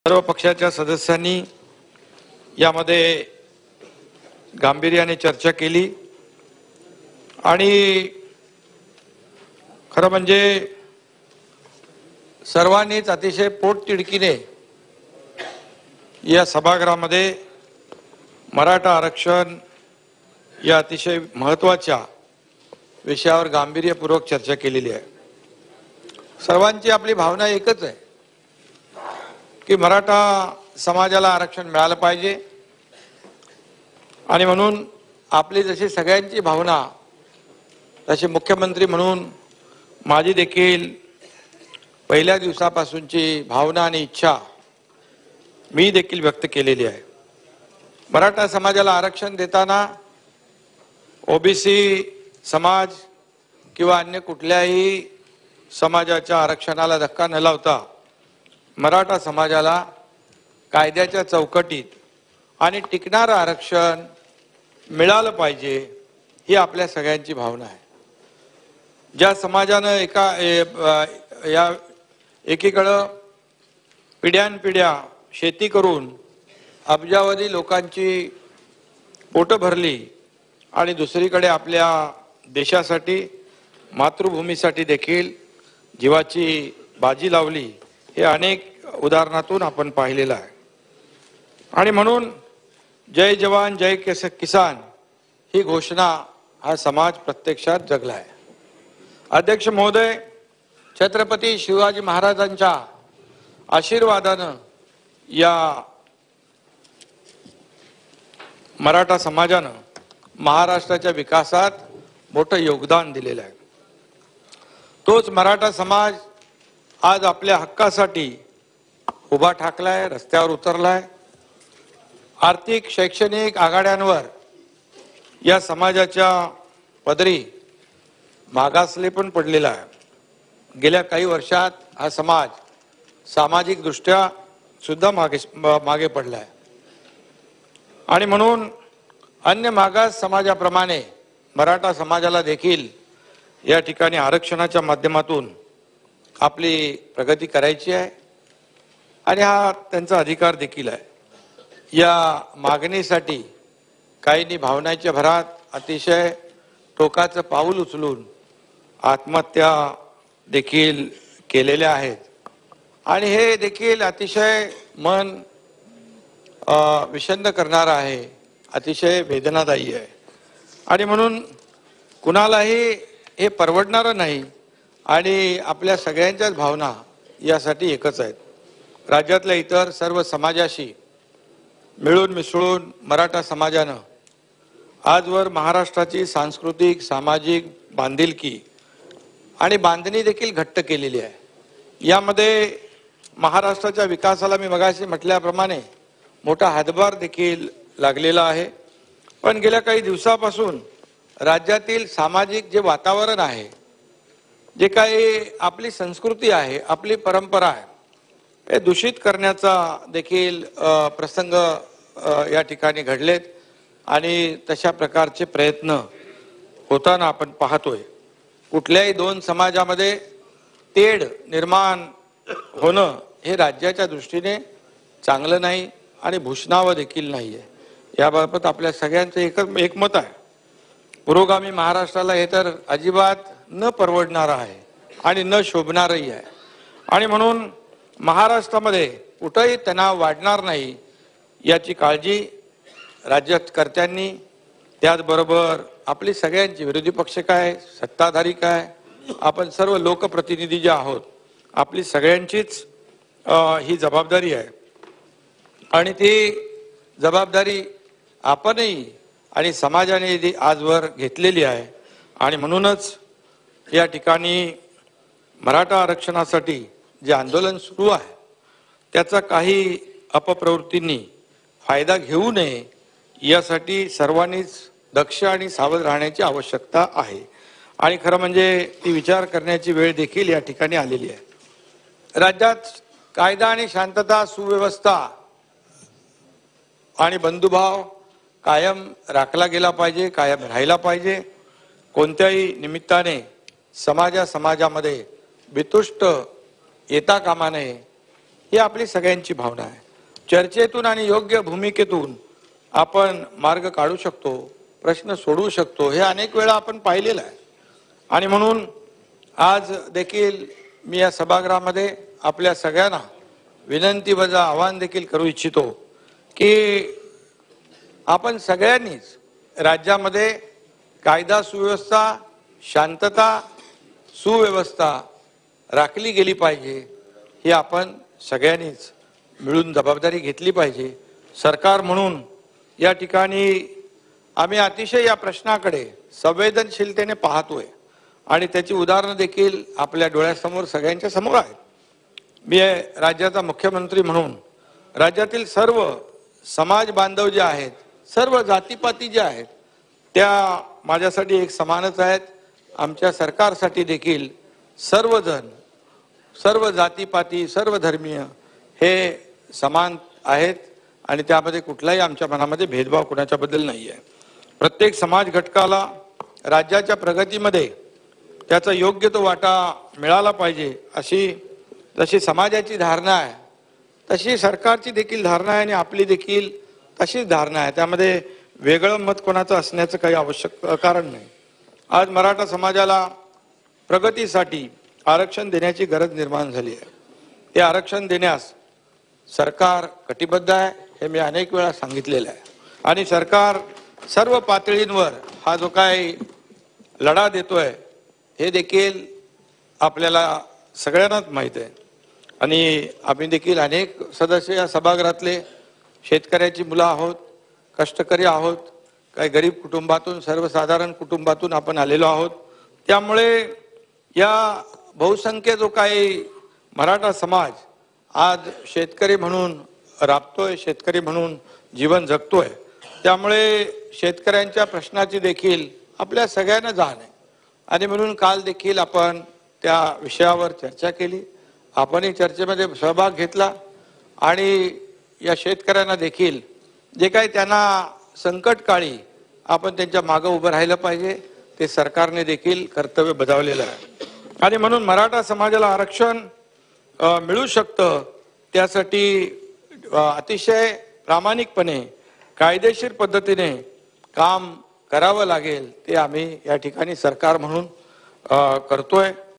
सर्व पक्षाच्या सदस्यांनी यामध्ये गांभीर्याने चर्चा केली आणि खरं म्हणजे सर्वांनीच अतिशय पोटतिडकीने या सभागृहामध्ये मराठा आरक्षण या अतिशय महत्त्वाच्या विषयावर गांभीर्यपूर्वक चर्चा केलेली आहे। सर्वांची आपली भावना एकच आहे की मराठा समाजाला आरक्षण मिळालं पाहिजे आणि म्हणून आपली जशी सगळ्यांची भावना तशी मुख्यमंत्री म्हणून माझी देखील पहिल्या दिवसापासूनची भावना आणि इच्छा मी देखील व्यक्त केलेली आहे। मराठा समाजाला आरक्षण देताना ओबीसी समाज किंवा अन्य कुठल्याही समाजाच्या आरक्षणाला धक्का न लावता मराठा समाजाला कायद्याच्या चौकटीत आणि टिकणारं आरक्षण मिळालं पाहिजे ही आपल्या सगळ्यांची भावना आहे। ज्या समाजानं या एकीकडं पिढ्यानपिढ्या शेती करून अब्जावधी लोकांची पोटं भरली आणि दुसरीकडे आपल्या देशासाठी मातृभूमीसाठी देखील जीवाची बाजी लावली हे अनेक उदाहरणातून आपण पाहिलेलं आहे। आणि म्हणून जय जवान जय किसान ही घोषणा हा समाज प्रत्यक्षात जगला आहे। अध्यक्ष महोदय, छत्रपती शिवाजी महाराजांच्या आशीर्वादानं या मराठा समाजानं महाराष्ट्राच्या विकासात मोठं योगदान दिलेलं आहे। तोच मराठा समाज आज आपल्या हक्कासाठी उभा ठाकलाय, रस्त्यावर उतरलाय। आर्थिक शैक्षणिक आघाड्यांवर या समाजाच्या पदरी मागासले पण पडलेला आहे। गेल्या काही वर्षात हा समाज सामाजिक दृष्ट्या सुद्धा मागे पडलाय आणि म्हणून अन्य मागास समाजाप्रमाणे मराठा समाजाला देखील या ठिकाणी आरक्षणाच्या माध्यमातून आपली प्रगती करायची आहे आणि हा त्यांचा अधिकार देखील आहे। या मागणीसाठी काहींनी भावनांच्या भरात अतिशय टोकाचं पाऊल उचलून आत्महत्या देखील केलेल्या आहेत आणि हे देखील अतिशय मन विषण्ण करणारं आहे, अतिशय वेदनादायी आहे आणि म्हणून कुणालाही हे परवडणारं नाही आणि आपल्या सगळ्यांच्याच भावना यासाठी एकच आहेत। राज्यातल्या इतर सर्व समाजाशी मिळून मिसळून मराठा समाजानं आजवर महाराष्ट्राची सांस्कृतिक सामाजिक बांधिलकी आणि बांधणी देखील घट्ट केलेली आहे। यामध्ये महाराष्ट्राच्या विकासाला मी मगाशी म्हटल्याप्रमाणे मोठा हातभार देखील लागलेला आहे। पण गेल्या काही दिवसापासून राज्यातील सामाजिक जे वातावरण आहे, जे काही आपली संस्कृती आहे, आपली परंपरा आहे, हे दूषित करण्याचा देखील प्रसंग या ठिकाणी घडलेत आणि तशा प्रकारचे प्रयत्न होताना आपण पाहतोय। कुठल्याही दोन समाजामध्ये तेढ निर्माण होणं हे राज्याच्या दृष्टीने चांगलं नाही आणि भूषणावं देखील नाही आहे। याबाबत आपल्या सगळ्यांचं एकमत आहे। पुरोगामी महाराष्ट्राला हे तर अजिबात न परवडणारं आहे आणि न शोभणारही आहे आणि म्हणून महाराष्ट्रामध्ये कुठंही तणाव वाढणार नाही याची काळजी राज्यकर्त्यांनी, त्याचबरोबर आपली सगळ्यांची, विरोधी पक्ष काय, सत्ताधारी काय, आपण सर्व लोकप्रतिनिधी जे आहोत, आपली सगळ्यांचीच ही जबाबदारी आहे आणि ती जबाबदारी आपणही आणि समाजाने आजवर घेतलेली आहे आणि म्हणूनच या ठिकाणी मराठा आरक्षणासाठी जे आंदोलन सुरू आहे त्याचा काही अपप्रवृत्तींनी फायदा घेऊ नये यासाठी सर्वांनीच दक्ष आणि सावध राहण्याची आवश्यकता आहे आणि खरं म्हणजे ती विचार करण्याची वेळ देखील या ठिकाणी आलेली आहे। राज्यात कायदा आणि शांतता, सुव्यवस्था आणि बंधुभाव कायम राखला गेला पाहिजे, कायम राहिला पाहिजे। कोणत्याही निमित्ताने समाजामध्ये वितुष्ट येता कामा नये ही आपली सगळ्यांची भावना आहे. चर्चेतून आणि योग्य भूमिकेतून आपण मार्ग काढू शकतो, प्रश्न सोडवू शकतो, हे अनेक वेळा आपण पाहिलेलं आहे. आणि म्हणून आज देखील मी या सभागृहामध्ये आपल्या सगळ्यांना विनंती वजा आवाहन देखील करू इच्छितो की आपण सगळ्यांनीच राज्यामध्ये कायदा सुव्यवस्था, शांतता, सुव्यवस्था राखली गेली पाहिजे. ही आपण सगळ्यांनीच मिळून जबाबदारी घेतली पाहिजे. सरकार म्हणून या ठिकाणी आम्ही अतिशय या प्रश्नाकडे संवेदनशीलतेने पाहतोय आणि त्याची उदाहरणं देखील आपल्या डोळ्यासमोर सगळ्यांच्या समोर आहेत. मी राज्याचा मुख्यमंत्री म्हणून राज्यातील सर्व समाज बांधव जे आहेत, सर्व जातीपाती जे आहेत, त्या माझ्यासाठी एक समानच आहेत. आमच्या सरकारसाठी देखील सर्वजण, सर्व जातीपाती, सर्व धर्मीय हे समान आहेत आणि त्यामध्ये कुठलाही आमच्या मनामध्ये भेदभाव कुणाच्याबद्दल नाही आहे. प्रत्येक समाज घटकाला राज्याच्या प्रगतीमध्ये त्याचा योग्य तो वाटा मिळाला पाहिजे अशी जशी समाजाची धारणा आहे तशी सरकारची देखील धारणा आहे आणि आपली देखील तशीच धारणा आहे. त्यामध्ये वेगळं मत कोणाचं असण्याचं काही आवश्यक कारण नाही. आज मराठा समाजाला प्रगतीसाठी आरक्षण देण्याची गरज निर्माण झाली आहे. ते आरक्षण देण्यास सरकार कटिबद्ध आहे हे मी अनेक वेळा सांगितलेलं आहे आणि सरकार सर्व पातळींवर हा जो काही लढा देतोय हे देखील आपल्याला सगळ्यांनाच माहीत आहे. आणि आम्ही देखील अनेक सदस्य या सभागृहातले शेतकऱ्याची मुलं आहोत, कष्टकरी आहोत, काही गरीब कुटुंबातून, सर्वसाधारण कुटुंबातून आपण आलेलो आहोत. त्यामुळे या बहुसंख्य जो काही मराठा समाज आज शेतकरी म्हणून राबतोय, शेतकरी म्हणून जीवन जगतोय, त्यामुळे शेतकऱ्यांच्या प्रश्नाची देखील आपल्या सगळ्यांना जाण आहे. आणि म्हणून काल देखील आपण त्या विषयावर चर्चा केली. आपणही चर्चेमध्ये सहभाग घेतला आणि या शेतकऱ्यांना देखील जे काही त्यांना संकट काळी आपण त्यांच्या मागं उभं राहिलं पाहिजे ते सरकारने देखील कर्तव्य बजावलेलं आहे. आणि म्हणून मराठा समाजाला आरक्षण मिळू शकतं त्यासाठी अतिशय प्रामाणिकपणे कायदेशीर पद्धतीने काम करावं लागेल. ते आम्ही या ठिकाणी सरकार म्हणून करतोय.